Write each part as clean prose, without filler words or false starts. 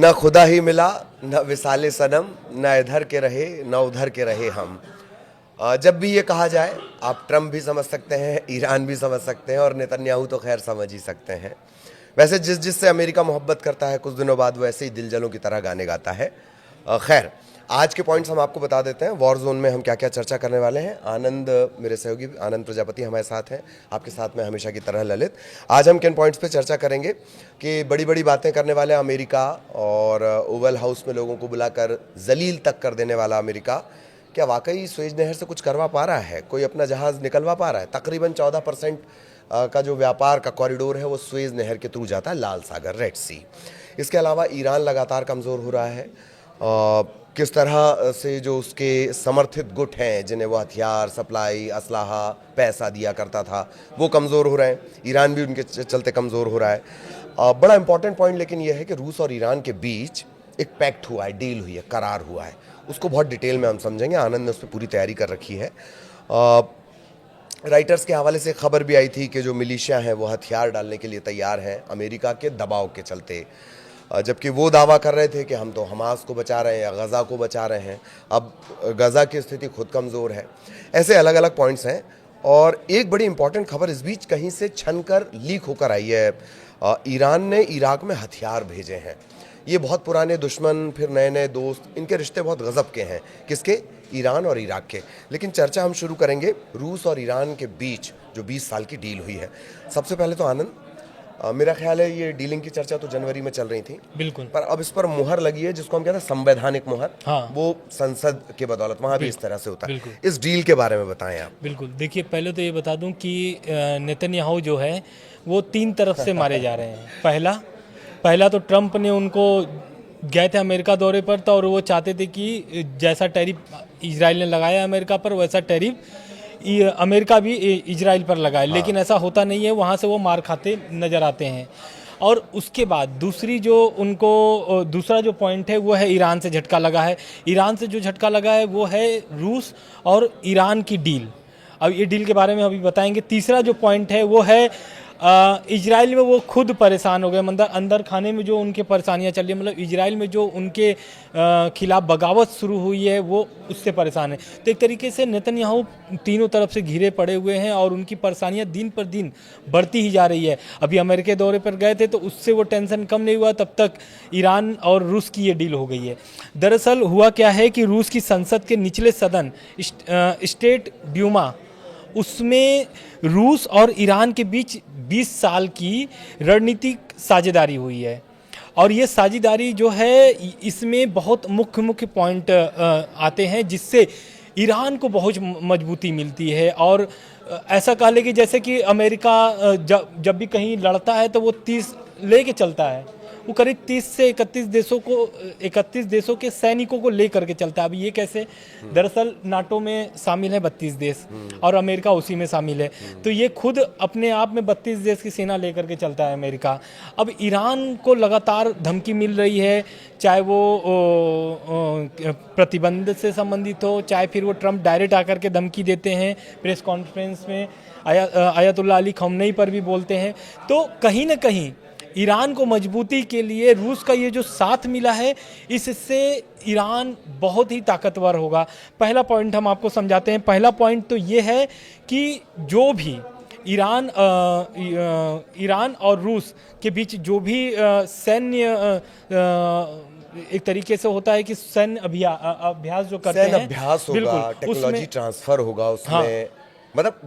न खुदा ही मिला, न विसाले सनम, न इधर के रहे न उधर के रहे हम। जब भी ये कहा जाए, आप ट्रम्प भी समझ सकते हैं, ईरान भी समझ सकते हैं और नेतन्याहू तो खैर समझ ही सकते हैं। वैसे जिससे अमेरिका मोहब्बत करता है, कुछ दिनों बाद वो ऐसे ही दिलजलों की तरह गाने गाता है। खैर, आज के पॉइंट्स हम आपको बता देते हैं। वॉर जोन में हम क्या क्या चर्चा करने वाले हैं। आनंद, मेरे सहयोगी आनंद प्रजापति हमारे साथ हैं, आपके साथ में हमेशा की तरह ललित। आज हम किन पॉइंट्स पे चर्चा करेंगे कि बड़ी बड़ी बातें करने वाले अमेरिका और ओवल हाउस में लोगों को बुलाकर जलील तक कर देने वाला अमेरिका क्या वाकई स्वेज नहर से कुछ करवा पा रहा है, कोई अपना जहाज़ निकलवा पा रहा है। तकरीबन 14% का जो व्यापार का कॉरिडोर है वो स्वेज नहर के थ्रू जाता है, लाल सागर, रेड सी। इसके अलावा ईरान लगातार कमज़ोर हो रहा है। किस तरह से जो उसके समर्थित गुट हैं, जिन्हें वो हथियार, सप्लाई, असलाहा, पैसा दिया करता था, वो कमज़ोर हो रहे हैं। ईरान भी उनके चलते कमज़ोर हो रहा है। बड़ा इंपॉर्टेंट पॉइंट लेकिन यह है कि रूस और ईरान के बीच एक पैक्ट हुआ है, डील हुई है, करार हुआ है। उसको बहुत डिटेल में हम समझेंगे। आनंद ने उस पर पूरी तैयारी कर रखी है। राइटर्स के हवाले से खबर भी आई थी कि जो मिलिशिया हैं वो हथियार डालने के लिए तैयार हैं अमेरिका के दबाव के चलते, जबकि वो दावा कर रहे थे कि हम तो हमास को बचा रहे हैं या गज़ा को बचा रहे हैं। अब गज़ा की स्थिति खुद कमज़ोर है। ऐसे अलग अलग पॉइंट्स हैं। और एक बड़ी इंपॉर्टेंट खबर इस बीच कहीं से छन कर लीक होकर आई है। ईरान ने इराक में हथियार भेजे हैं। ये बहुत पुराने दुश्मन, फिर नए नए दोस्त, इनके रिश्ते बहुत गज़ब के हैं। किसके? ईरान और इराक के। लेकिन चर्चा हम शुरू करेंगे रूस और ईरान के बीच जो 20 साल की डील हुई है। सबसे पहले तो आनंद, मेरा ख्याल है ये डीलिंग की चर्चा तो जनवरी में चल रही थी, बिल्कुल, पर अब इस पर मुहर लगी है, जिसको हम कहते हैं संवैधानिक मुहर। हाँ, वो संसद के बदौलत वहाँ भी इस तरह से होता है। बिल्कुल। इस डील के बारे में बताएं आप। बिल्कुल, देखिए पहले तो ये बता दूं कि नेतन्याहू जो है वो 3 तरफ से मारे जा रहे हैं। पहला तो ट्रंप ने उनको, गए थे अमेरिका दौरे पर तो, और वो चाहते थे कि जैसा टैरिफ इजराइल ने लगाया अमेरिका पर वैसा टैरिफ अमेरिका भी इजराइल पर लगाए। हाँ। लेकिन ऐसा होता नहीं है, वहाँ से वो मार खाते नज़र आते हैं। और उसके बाद दूसरा जो पॉइंट है वो है ईरान से झटका लगा है। ईरान से जो झटका लगा है वो है रूस और ईरान की डील। अब ये डील के बारे में अभी बताएंगे। तीसरा जो पॉइंट है वो है इजराइल में वो खुद परेशान हो गए। मतलब अंदर खाने में जो उनके परेशानियां चल रही है, मतलब इजराइल में जो उनके खिलाफ बगावत शुरू हुई है वो उससे परेशान है। तो एक तरीके से नेतन्याहू तीनों तरफ से घिरे पड़े हुए हैं और उनकी परेशानियां दिन पर दिन बढ़ती ही जा रही है। अभी अमेरिका दौरे पर गए थे तो उससे वो टेंशन कम नहीं हुआ, तब तक ईरान और रूस की ये डील हो गई है। दरअसल हुआ क्या है कि रूस की संसद के निचले सदन स्टेट ड्यूमा, उसमें रूस और ईरान के बीच 20 साल की रणनीतिक साझेदारी हुई है। और ये साझेदारी जो है, इसमें बहुत मुख्य पॉइंट आते हैं जिससे ईरान को बहुत मजबूती मिलती है। और ऐसा कह ले कि जैसे कि अमेरिका जब भी कहीं लड़ता है तो वो 30 लेके चलता है। वो करीब 30 से 31 देशों के सैनिकों को लेकर के चलता है। अभी ये कैसे? दरअसल नाटो में शामिल है 32 देश और अमेरिका उसी में शामिल है। तो ये खुद अपने आप में 32 देश की सेना लेकर के चलता है अमेरिका। अब ईरान को लगातार धमकी मिल रही है, चाहे वो प्रतिबंध से संबंधित हो, चाहे फिर वो ट्रंप डायरेक्ट आकर के धमकी देते हैं प्रेस कॉन्फ्रेंस में, आयतुल्लाह अली खamenei पर भी बोलते हैं। तो कहीं ना कहीं ईरान को मजबूती के लिए रूस का ये जो साथ मिला है, इससे ईरान बहुत ही ताकतवर होगा। पहला पॉइंट हम आपको समझाते हैं। पहला पॉइंट तो ये है कि जो भी ईरान और रूस के बीच जो भी सैन्य एक तरीके से होता है कि सैन्य अभ्यास जो करते हैं, अभ्यास होगा, टेक्नोलॉजी ट्रांसफर होगा उसमें। हाँ। मतलब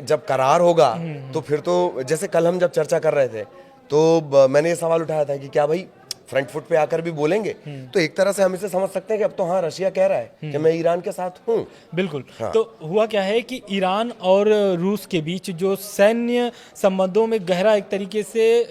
जब करार होगा तो फिर तो, जैसे कल हम जब चर्चा कर रहे थे तो मैंने ये सवाल उठाया था कि क्या भाई फ्रंट फुट पे आकर भी बोलेंगे? तो एक तरह से हम इसे समझ सकते हैं कि अब तो हाँ, रशिया कह रहा है कि मैं ईरान के साथ हूँ। बिल्कुल। हाँ। तो हुआ क्या है कि ईरान और रूस के बीच जो सैन्य संबंधों में गहरा एक तरीके से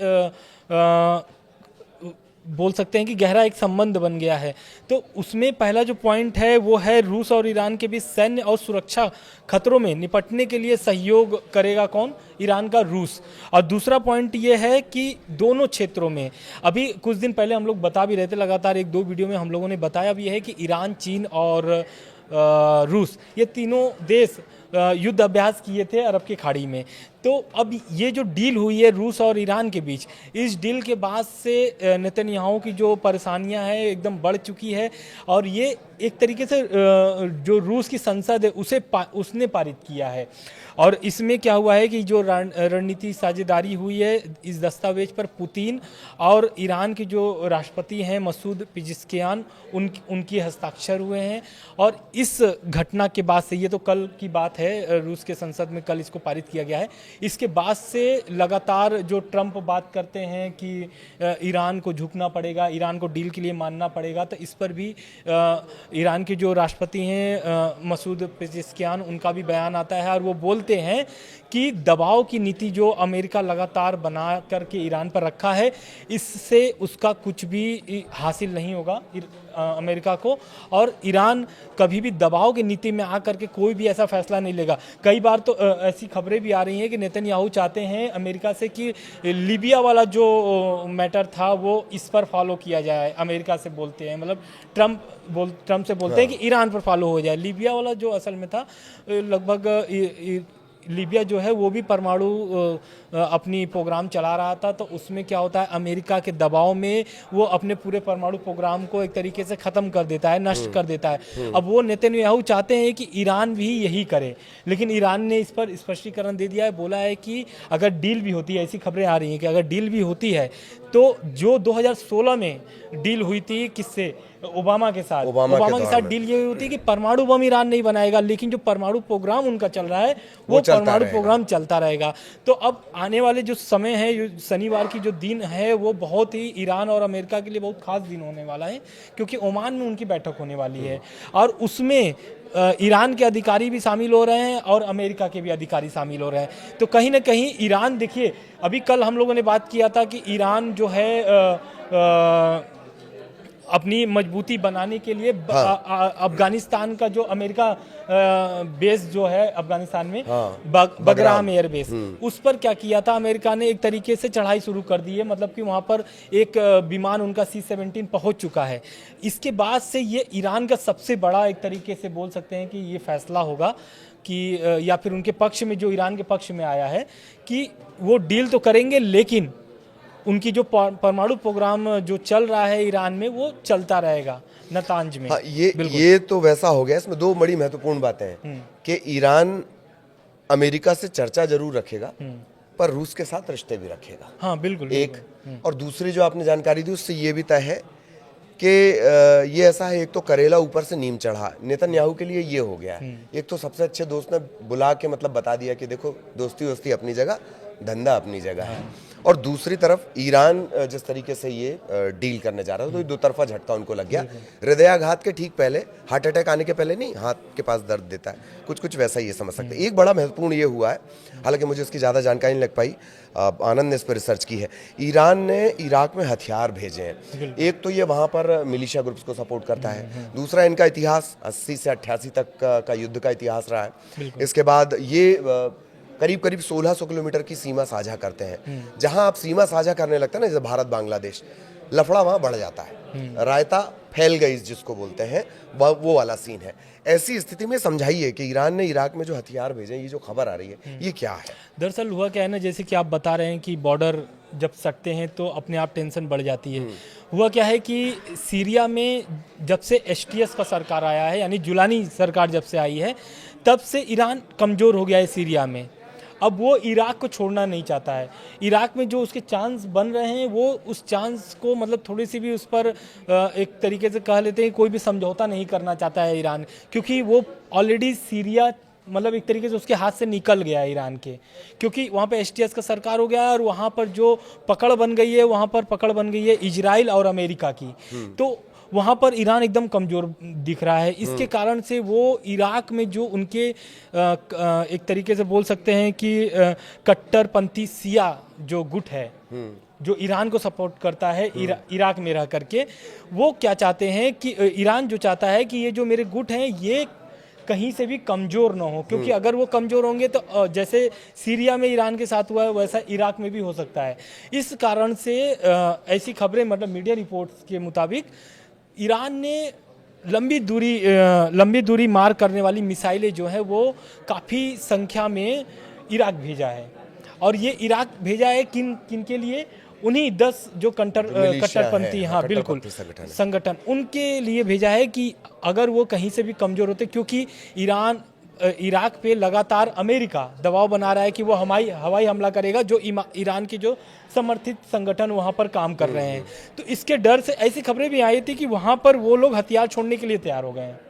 बोल सकते हैं कि गहरा एक संबंध बन गया है। तो उसमें पहला जो पॉइंट है वो है रूस और ईरान के बीच सैन्य और सुरक्षा खतरों में निपटने के लिए सहयोग करेगा कौन? ईरान का रूस। और दूसरा पॉइंट ये है कि दोनों क्षेत्रों में, अभी कुछ दिन पहले हम लोग बता भी रहे थे, लगातार 1-2 वीडियो में हम लोगों ने बताया भी है कि ईरान, चीन और रूस, ये तीनों देश युद्ध अभ्यास किए थे अरब की खाड़ी में। तो अब ये जो डील हुई है रूस और ईरान के बीच, इस डील के बाद से नेतन्याहू की जो परेशानियां हैं एकदम बढ़ चुकी है, और ये एक तरीके से जो रूस की संसद है उसने पारित किया है। और इसमें क्या हुआ है कि जो रणनीति साझेदारी हुई है इस दस्तावेज पर पुतिन और ईरान के जो राष्ट्रपति हैं मसूद पिज़ेश्कियान उनकी हस्ताक्षर हुए हैं। और इस घटना के बाद से, ये तो कल की बात है, रूस के संसद में कल इसको पारित किया गया है, इसके बाद से लगातार जो ट्रंप बात करते हैं कि ईरान को झुकना पड़ेगा, ईरान को डील के लिए मानना पड़ेगा, तो इस पर भी ईरान के जो राष्ट्रपति हैं मसूद पिज़ेश्कियान उनका भी बयान आता है, और वो बोलते हैं कि दबाव की नीति जो अमेरिका लगातार बना करके ईरान पर रखा है, इससे उसका कुछ भी हासिल नहीं होगा अमेरिका को, और ईरान कभी भी दबाव की नीति में आकर के कोई भी ऐसा फैसला नहीं लेगा। कई बार तो ऐसी खबरें भी आ रही हैं कि नेतन्याहू चाहते हैं अमेरिका से कि लीबिया वाला जो मैटर था वो इस पर फॉलो किया जाए, अमेरिका से बोलते हैं, मतलब ट्रंप से बोलते हैं कि ईरान पर फॉलो हो जाए। लीबिया वाला जो असल में था, लगभग लीबिया जो है वो भी परमाणु अपनी प्रोग्राम चला रहा था, तो उसमें क्या होता है अमेरिका के दबाव में वो अपने पूरे परमाणु प्रोग्राम को एक तरीके से ख़त्म कर देता है, नष्ट कर देता है। अब वो नेतन्याहू चाहते हैं कि ईरान भी यही करे, लेकिन ईरान ने इस पर स्पष्टीकरण दे दिया है, बोला है कि अगर डील भी होती है, ऐसी खबरें आ रही हैं कि अगर डील भी होती है तो जो 2016 में डील हुई थी किससे, ओबामा के साथ, ओबामा के साथ डील ये होती है कि परमाणु बम ईरान नहीं बनाएगा, लेकिन जो परमाणु प्रोग्राम उनका चल रहा है वो परमाणु प्रोग्राम चलता रहेगा। तो अब आने वाले जो समय है, शनिवार की जो दिन है, वो बहुत ही ईरान और अमेरिका के लिए बहुत खास दिन होने वाला है, क्योंकि ओमान में उनकी बैठक होने वाली है, और उसमें ईरान के अधिकारी भी शामिल हो रहे हैं और अमेरिका के भी अधिकारी शामिल हो रहे हैं। तो कहीं ना कहीं ईरान, देखिए अभी कल हम लोगों ने बात किया था कि ईरान जो है अपनी मजबूती बनाने के लिए अफगानिस्तान का जो अमेरिका बेस जो है अफगानिस्तान में, बगराम एयर बेस, उस पर क्या किया था अमेरिका ने, एक तरीके से चढ़ाई शुरू कर दी है, मतलब कि वहाँ पर एक विमान उनका C-17 पहुँच चुका है। इसके बाद से ये ईरान का सबसे बड़ा एक तरीके से बोल सकते हैं कि ये फैसला होगा कि, या फिर उनके पक्ष में, जो ईरान के पक्ष में आया है कि वो डील तो करेंगे, लेकिन उनकी जो परमाणु प्रोग्राम जो चल रहा है ईरान में वो चलता रहेगा नतांज में। हाँ, ये तो वैसा हो गया। इसमें दो बड़ी महत्वपूर्ण बातें हैं कि ईरान अमेरिका से चर्चा जरूर रखेगा, पर रूस के साथ रिश्ते भी रखेगा। हाँ बिल्कुल। एक और दूसरी जो आपने जानकारी दी उससे ये भी तय है कि ये ऐसा है, एक तो करेला ऊपर से नीम चढ़ा, नेतन्याहू के लिए ये हो गया है। एक तो सबसे अच्छे दोस्त ने बुला के मतलब बता दिया कि देखो दोस्ती वोस्ती अपनी जगह, धंधा अपनी जगह है, और दूसरी तरफ ईरान जिस तरीके से ये डील करने जा रहा है, तो दो तरफा झटका उनको लग गया। हृदयाघात के ठीक पहले, हार्ट अटैक आने के पहले नहीं, हाथ के पास दर्द देता है, कुछ वैसा ये समझ सकते हैं। एक बड़ा महत्वपूर्ण ये हुआ है, हालांकि मुझे इसकी ज़्यादा जानकारी नहीं लग पाई, आनंद ने इस पर रिसर्च की है। ईरान ने इराक में हथियार भेजे हैं। एक तो ये वहाँ पर मिलिशिया ग्रुप्स को सपोर्ट करता है, दूसरा इनका इतिहास 80 से 88 तक का युद्ध का इतिहास रहा है। इसके बाद ये करीब 1600 किलोमीटर की सीमा साझा करते हैं। जहां आप सीमा साझा करने लगते हैं ना, जैसे भारत बांग्लादेश, लफड़ा वहां बढ़ जाता है, रायता फैल गई जिसको बोलते हैं, वो वाला सीन है। ऐसी स्थिति में समझाइए कि ईरान ने इराक में जो हथियार भेजे, ये जो खबर आ रही है, ये क्या है? दरअसल हुआ क्या है ना, जैसे कि आप बता रहे हैं कि बॉर्डर जब सटते हैं तो अपने आप टेंशन बढ़ जाती है। हुआ क्या है कि सीरिया में जब से STS का सरकार आया है, यानी जुलानी सरकार जब से आई है, तब से ईरान कमज़ोर हो गया है सीरिया में। अब वो इराक को छोड़ना नहीं चाहता है। इराक में जो उसके चांस बन रहे हैं, वो उस चांस को मतलब थोड़ी सी भी उस पर एक तरीके से कह लेते हैं, कोई भी समझौता नहीं करना चाहता है ईरान, क्योंकि वो ऑलरेडी सीरिया मतलब एक तरीके से उसके हाथ से निकल गया है ईरान के, क्योंकि वहाँ पे STS का सरकार हो गया है, और वहाँ पर जो पकड़ बन गई है, वहाँ पर पकड़ बन गई है इजराइल और अमेरिका की। तो वहाँ पर ईरान एकदम कमज़ोर दिख रहा है। इसके कारण से वो इराक में जो उनके एक तरीके से बोल सकते हैं कि कट्टरपंथी शिया जो गुट है, जो ईरान को सपोर्ट करता है इराक में रह करके, वो क्या चाहते हैं कि ईरान जो चाहता है कि ये जो मेरे गुट हैं ये कहीं से भी कमज़ोर ना हो, क्योंकि अगर वो कमज़ोर होंगे तो जैसे सीरिया में ईरान के साथ हुआ है, वैसा इराक में भी हो सकता है। इस कारण से ऐसी खबरें, मतलब मीडिया रिपोर्ट्स के मुताबिक, ईरान ने लंबी दूरी मार करने वाली मिसाइलें जो है वो काफ़ी संख्या में इराक भेजा है। और ये इराक भेजा है किन किन के लिए, उन्हीं 10 जो कट्टरपंथी, हाँ बिल्कुल, कट्टरपंथी संगठन, उनके लिए भेजा है कि अगर वो कहीं से भी कमज़ोर होते, क्योंकि इराक पे लगातार अमेरिका दबाव बना रहा है कि वो हवाई हमला करेगा जो ईरान के जो समर्थित संगठन वहाँ पर काम कर रहे हैं। तो इसके डर से ऐसी खबरें भी आई थी कि वहाँ पर वो लोग हथियार छोड़ने के लिए तैयार हो गए हैं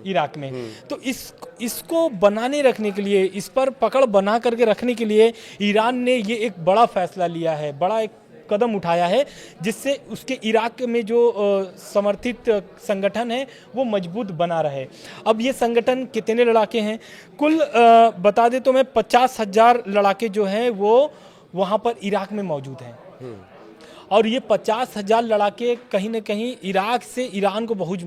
इराक में। तो इसको बनाने रखने के लिए, इस पर पकड़ बना करके रखने के लिए ईरान ने ये एक बड़ा फैसला लिया है, बड़ा एक कदम उठाया है, जिससे उसके इराक में जो समर्थित संगठन है वो मजबूत बना रहे। अब ये संगठन कितने लड़ाके हैं कुल बता दे तो मैं 50,000 लड़ाके जो हैं वो वहाँ पर इराक में मौजूद हैं। और ये 50,000 लड़ाके कहीं ना कहीं इराक से ईरान को बहुत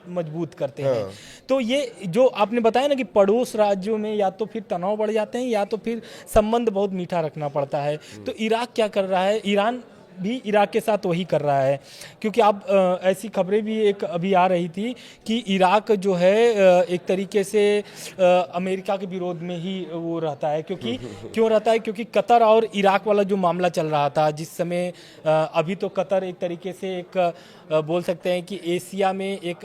मजबूत करते हैं। तो ये जो आपने बताया ना कि पड़ोस राज्यों में या तो फिर तनाव बढ़ जाते हैं या तो फिर संबंध बहुत मीठा रखना पड़ता है। तो इराक क्या कर रहा है, ईरान भी इराक के साथ वही कर रहा है, क्योंकि आप ऐसी खबरें भी एक अभी आ रही थी कि इराक जो है एक तरीके से अमेरिका के विरोध में ही वो रहता है। क्योंकि क्यों रहता है, क्योंकि कतर और इराक वाला जो मामला चल रहा था, जिस समय अभी तो कतर एक तरीके से एक बोल सकते हैं कि एशिया में एक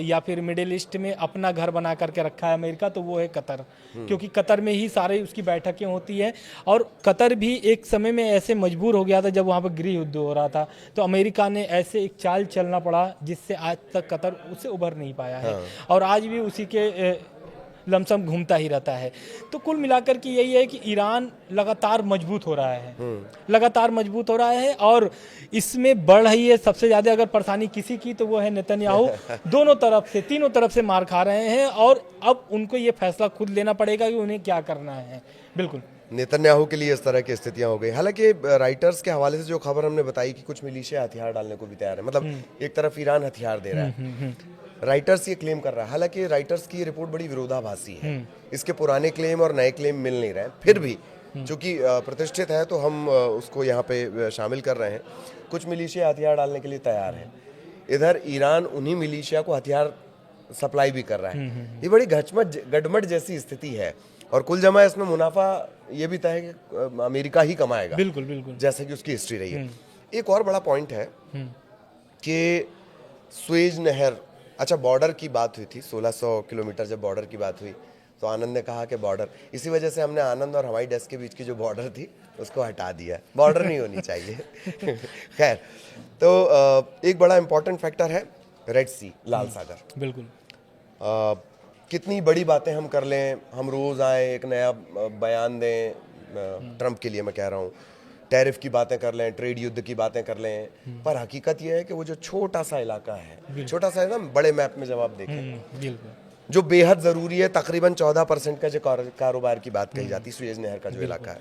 या फिर मिडिल ईस्ट में अपना घर बना करके रखा है अमेरिका, तो वो है कतर, क्योंकि कतर में ही सारे उसकी बैठकें होती हैं। और कतर भी एक समय में ऐसे मजबूर हो गया था जब वहाँ पर गृह युद्ध हो रहा था, तो अमेरिका ने ऐसे एक चाल चलना पड़ा जिससे आज तक कतर उससे उभर नहीं पाया है। और आज भी उसी के लमसम घूमता ही रहता है। तो कुल मिलाकर के यही है कि ईरान लगातार मजबूत हो रहा है, लगातार मजबूत हो रहा है, और इसमें बढ़ रही है सबसे ज़्यादा अगर परेशानी किसी की तो वो है नेतन्याहू। दोनों तरफ से, तीनों तरफ से मार खा रहे हैं, और अब उनको ये फैसला खुद लेना पड़ेगा कि उन्हें क्या करना है। बिल्कुल, नेतन्याहू के लिए इस तरह की स्थितियां हो गई। हालांकि राइटर्स के हवाले से जो खबर हमने बताई कि कुछ मिलिशिया हथियार डालने को भी तैयार है, मतलब एक तरफ ईरान हथियार दे रहा है, राइटर्स ये क्लेम कर रहा है। हालांकि राइटर्स की रिपोर्ट बड़ी विरोधाभासी है, इसके पुराने क्लेम और नए क्लेम मिल नहीं रहे हैं। फिर भी चूंकि प्रतिष्ठित है तो हम उसको यहाँ पे शामिल कर रहे हैं। कुछ मिलिशिया हथियार डालने के लिए तैयार है, इधर ईरान उन्हीं मिलिशिया को हथियार सप्लाई भी कर रहा है। ये बड़ी गड़मट जैसी स्थिति है, और कुल जमा इसमें मुनाफा ये भी तय है कि अमेरिका ही कमाएगा, बिल्कुल बिल्कुल, जैसे कि उसकी हिस्ट्री रही है। एक और बड़ा पॉइंट है कि सुएज नहर, अच्छा बॉर्डर की बात हुई थी, 1600 किलोमीटर जब बॉर्डर की बात हुई तो आनंद ने कहा कि बॉर्डर, इसी वजह से हमने आनंद और हवाई डेस्क के बीच की जो बॉर्डर थी उसको हटा दिया, बॉर्डर नहीं होनी चाहिए। खैर, तो एक बड़ा इंपॉर्टेंट फैक्टर है रेड सी, लाल सागर। बिल्कुल, कितनी बड़ी बातें हम कर लें, हम रोज आए एक नया बयान दें, ट्रंप के लिए मैं कह रहा हूँ, टैरिफ की बातें कर लें, ट्रेड युद्ध की बातें कर लें, पर हकीकत यह है कि वो जो छोटा सा इलाका है, छोटा सा है ना, बड़े मैप में जब आप देखें, जो बेहद जरूरी है, तकरीबन 14% का जो कारोबार की बात कही जाती है, सुएज नहर का जो इलाका है,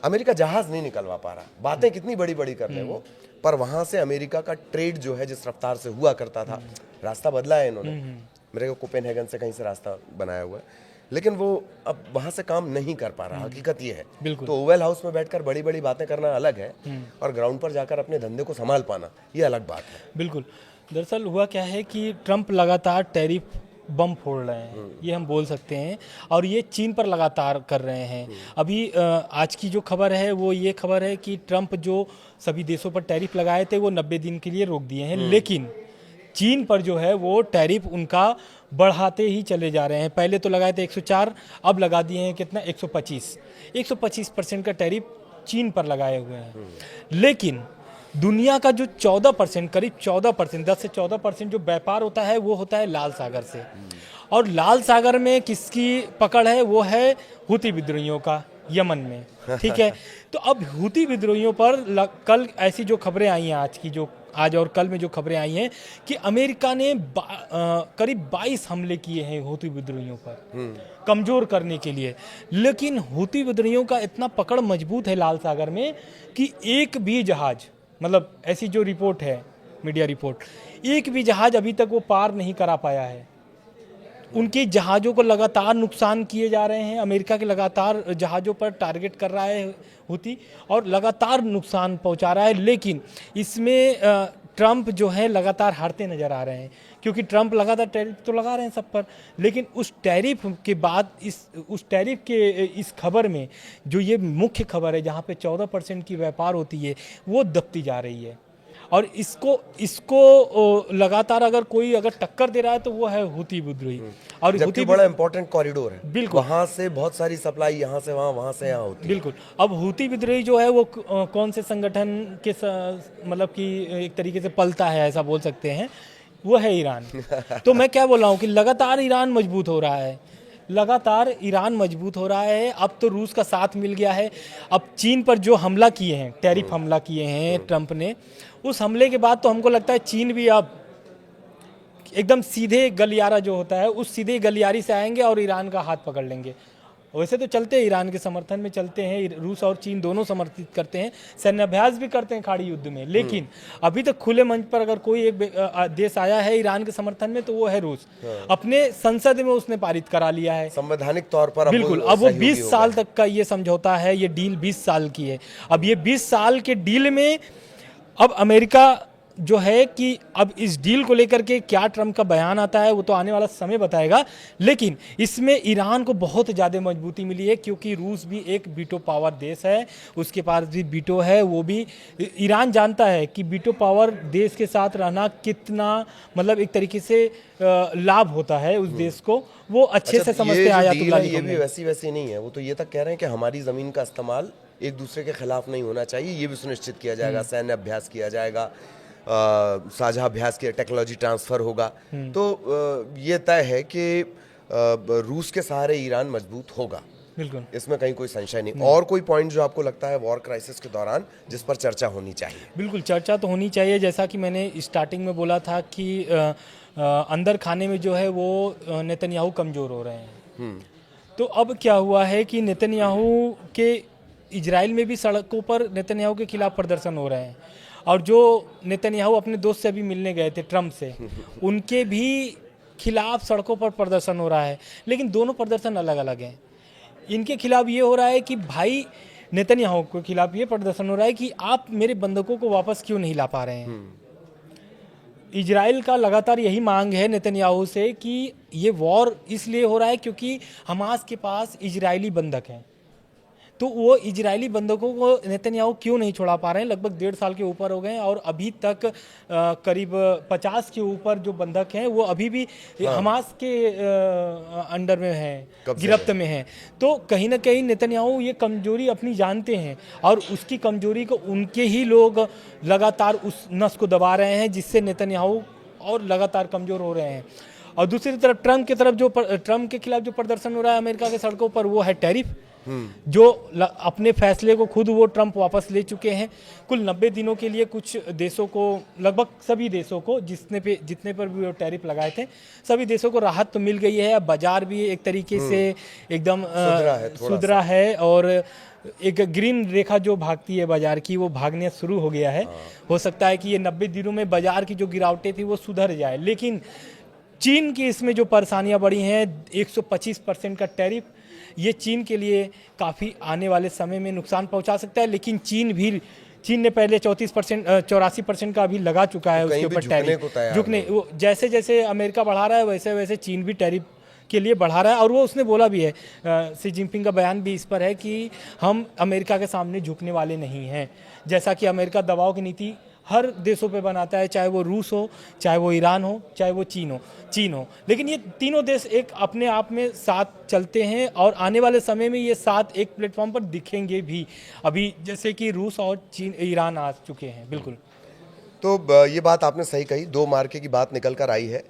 अमेरिका जहाज नहीं निकलवा पा रहा। बातें कितनी बड़ी बड़ी कर लें वो, पर वहां से अमेरिका का ट्रेड जो है जिस रफ्तार से हुआ करता था, रास्ता बदला है इन्होंने, मेरे को कोपेनहेगन से कहीं से रास्ता बनाया हुआ है, लेकिन वो अब वहां से काम नहीं कर पा रहा। हकीकत ये है। तो ओवेल हाउस में बैठकर बड़ी बड़ी बातें करना अलग है, और ग्राउंड पर जाकर अपने धंधे को संभाल पाना ये अलग बात है। बिल्कुल, दरअसल हुआ क्या है कि ट्रंप लगातार टैरिफ बम फोड़ रहे हैं, ये हम बोल सकते हैं, और ये चीन पर लगातार कर रहे हैं। अभी आज की जो खबर है वो ये खबर है कि ट्रंप जो सभी देशों पर टैरिफ लगाए थे वो 90 दिन के लिए रोक दिए हैं, लेकिन चीन पर जो है वो टैरिफ उनका बढ़ाते ही चले जा रहे हैं। पहले तो लगाए थे 104, अब लगा दिए हैं कितना, 125% का टैरिफ चीन पर लगाए हुए हैं। लेकिन दुनिया का जो 14%, करीब 14%, 10 से 14% जो व्यापार होता है वो होता है लाल सागर से, और लाल सागर में किसकी पकड़ है, वो है हुती विद्रोहियों का, यमन में। ठीक है, तो अब हुती विद्रोहियों पर कल ऐसी जो खबरें आई हैं, आज और कल में जो खबरें आई हैं कि अमेरिका ने करीब 22 हमले किए हैं हुती विद्रोहियों पर, कमजोर करने के लिए। लेकिन हुती विद्रोहियों का इतना पकड़ मजबूत है लाल सागर में कि एक भी जहाज, मतलब ऐसी जो रिपोर्ट है, मीडिया रिपोर्ट, एक भी जहाज अभी तक वो पार नहीं करा पाया है। उनके जहाज़ों को लगातार नुकसान किए जा रहे हैं, अमेरिका के लगातार जहाज़ों पर टारगेट कर रहा है हुती, और लगातार नुकसान पहुंचा रहा है। लेकिन इसमें ट्रंप जो है लगातार हारते नजर आ रहे हैं, क्योंकि ट्रंप लगातार टैरिफ तो लगा रहे हैं सब पर, लेकिन उस टैरिफ के बाद उस टैरिफ के इस खबर में जो ये मुख्य खबर है जहाँ पे 14% की व्यापार होती है वो दबती जा रही है। और इसको लगातार अगर कोई टक्कर दे रहा है तो वो है हुती विद्रोही। और जबकि बड़ा इंपॉर्टेंट कॉरिडोर है, बिल्कुल, वहां से बहुत सारी सप्लाई यहाँ से वहाँ, वहां से यहाँ होती है। बिल्कुल। अब हुती विद्रोही जो है वो कौन से संगठन के मतलब कि एक तरीके से पलता है, ऐसा बोल सकते हैं, वो है ईरान। तो मैं क्या बोल रहा हूँ कि लगातार ईरान मजबूत हो रहा है, लगातार ईरान मजबूत हो रहा है। अब तो रूस का साथ मिल गया है। अब चीन पर जो हमला किए हैं, टैरिफ हमला किए हैं ट्रंप ने, उस हमले के बाद तो हमको लगता है चीन भी अब एकदम सीधे गलियारा जो होता है उस सीधे गलियारी से आएंगे और ईरान का हाथ पकड़ लेंगे। वैसे तो चलते हैं, ईरान के समर्थन में चलते हैं, रूस और चीन दोनों समर्थित करते हैं, सैन्य अभ्यास भी करते हैं खाड़ी युद्ध में। लेकिन अभी तक खुले मंच पर अगर कोई एक देश आया है ईरान के समर्थन में तो वो है रूस। अपने संसद में उसने पारित करा लिया है संवैधानिक तौर पर। बिल्कुल। अब वो 20 साल तक का ये समझौता है, ये डील 20 साल की है। अब ये 20 साल के डील में अब अमेरिका जो है कि अब इस डील को लेकर के क्या ट्रंप का बयान आता है वो तो आने वाला समय बताएगा, लेकिन इसमें ईरान को बहुत ज़्यादा मजबूती मिली है, क्योंकि रूस भी एक वीटो पावर देश है, उसके पास भी वीटो है। वो भी ईरान जानता है कि वीटो पावर देश के साथ रहना कितना मतलब एक तरीके से लाभ होता है उस देश को, वो अच्छे से समझते हैं आयतुल्लाह। ये भी वैसी नहीं है, वो तो ये तक कह रहे हैं कि हमारी ज़मीन का इस्तेमाल एक दूसरे के खिलाफ नहीं होना चाहिए, ये भी सुनिश्चित किया जाएगा, सैन्य अभ्यास किया जाएगा, साझा अभ्यास की टेक्नोलॉजी ट्रांसफर होगा। तो ये तय है कि रूस के सहारे ईरान मजबूत होगा, बिल्कुल, इसमें कहीं कोई संशय नहीं। और कोई पॉइंट जो आपको लगता है वॉर क्राइसिस के दौरान जिस पर चर्चा होनी चाहिए? बिल्कुल, चर्चा तो होनी चाहिए। जैसा कि मैंने स्टार्टिंग में बोला था कि अंदर खाने में जो है वो नेतन्याहू कमज़ोर हो रहे हैं। तो अब क्या हुआ है कि नेतन्याहू के इजराइल में भी सड़कों पर नेतन्याहू के खिलाफ प्रदर्शन हो रहे हैं, और जो नेतन्याहू अपने दोस्त से अभी मिलने गए थे ट्रंप से, उनके भी खिलाफ सड़कों पर प्रदर्शन हो रहा है। लेकिन दोनों प्रदर्शन अलग अलग हैं। इनके खिलाफ ये हो रहा है कि भाई नेतन्याहू के खिलाफ ये प्रदर्शन हो रहा है कि आप मेरे बंधकों को वापस क्यों नहीं ला पा रहे हैं। इजराइल का लगातार यही मांग है नेतन्याहू से कि ये वॉर इसलिए हो रहा है क्योंकि हमास के पास इजरायली बंधक हैं, तो वो इजरायली बंधकों को नेतन्याहू क्यों नहीं छोड़ा पा रहे हैं। लगभग 1.5 साल के ऊपर हो गए हैं और अभी तक करीब 50 के ऊपर जो बंधक हैं वो अभी भी हमास के अंडर में हैं, गिरफ्त में हैं। तो कहीं ना कहीं नेतन्याहू ये कमजोरी अपनी जानते हैं और उसकी कमजोरी को उनके ही लोग लगातार उस नस को दबा रहे हैं, जिससे नेतन्याहू और लगातार कमज़ोर हो रहे हैं। और दूसरी तरफ ट्रंप के खिलाफ जो प्रदर्शन हो रहा है अमेरिका के सड़कों पर, वो है टैरिफ, जो अपने फैसले को खुद वो ट्रंप वापस ले चुके हैं। कुल 90 दिनों के लिए कुछ देशों को, लगभग सभी देशों को जितने पर भी वो टैरिफ लगाए थे, सभी देशों को राहत तो मिल गई है। अब बाजार भी एक तरीके से एकदम सुधरा है और एक ग्रीन रेखा जो भागती है बाजार की, वो भागने शुरू हो गया है। हो सकता है कि ये 90 दिनों में बाजार की जो गिरावटें थी वो सुधर जाए। लेकिन चीन की इसमें जो परेशानियां बढ़ी हैं, 125% का टैरिफ, ये चीन के लिए काफ़ी आने वाले समय में नुकसान पहुंचा सकता है। लेकिन चीन ने पहले 84% का अभी लगा चुका है उसके ऊपर टैरिफ। जैसे जैसे अमेरिका बढ़ा रहा है वैसे वैसे चीन भी टैरिफ के लिए बढ़ा रहा है। और वो उसने बोला भी है, शी जिनपिंग का बयान भी इस पर है कि हम अमेरिका के सामने झुकने वाले नहीं हैं। जैसा कि अमेरिका दबाव की नीति हर देशों पे बनाता है, चाहे वो रूस हो, चाहे वो ईरान हो, चाहे वो चीन हो। लेकिन ये तीनों देश एक अपने आप में साथ चलते हैं और आने वाले समय में ये साथ एक प्लेटफॉर्म पर दिखेंगे भी, अभी जैसे कि रूस और चीन, ईरान आ चुके हैं। बिल्कुल, तो ये बात आपने सही कही, 2 मार्के की बात निकल कर आई है।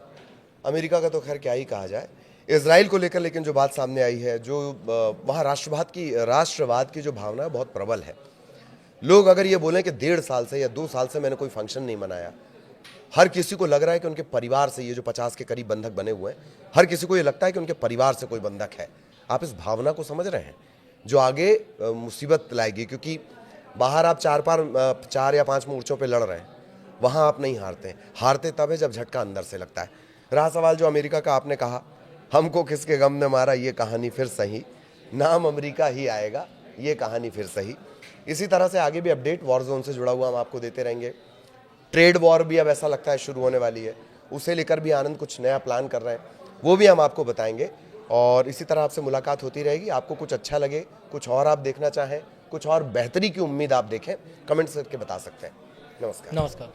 अमेरिका का तो खैर क्या ही कहा जाए। इजराइल को लेकर लेकिन जो बात सामने आई है, जो वहाँ राष्ट्रवाद की जो भावना है बहुत प्रबल है। लोग अगर ये बोलें कि 1.5 साल से या 2 साल से मैंने कोई फंक्शन नहीं मनाया, हर किसी को लग रहा है कि उनके परिवार से, ये जो 50 के करीब बंधक बने हुए हैं, हर किसी को ये लगता है कि उनके परिवार से कोई बंधक है। आप इस भावना को समझ रहे हैं जो आगे मुसीबत लाएगी? क्योंकि बाहर आप 4 या 5 मोर्चों पे लड़ रहे हैं, वहाँ आप नहीं हारते तब है जब झटका अंदर से लगता है। रहा सवाल जो अमेरिका का, आपने कहा हमको किसके गम ने मारा, ये कहानी फिर सही, नाम अमेरिका ही आएगा, ये कहानी फिर सही। इसी तरह से आगे भी अपडेट वॉर जोन से जुड़ा हुआ हम आपको देते रहेंगे। ट्रेड वॉर भी अब ऐसा लगता है शुरू होने वाली है, उसे लेकर भी आनंद कुछ नया प्लान कर रहे हैं, वो भी हम आपको बताएंगे। और इसी तरह आपसे मुलाकात होती रहेगी। आपको कुछ अच्छा लगे, कुछ और आप देखना चाहें, कुछ और बेहतरी की उम्मीद आप देखें, कमेंट्स करके बता सकते हैं। नमस्कार। नमस्कार।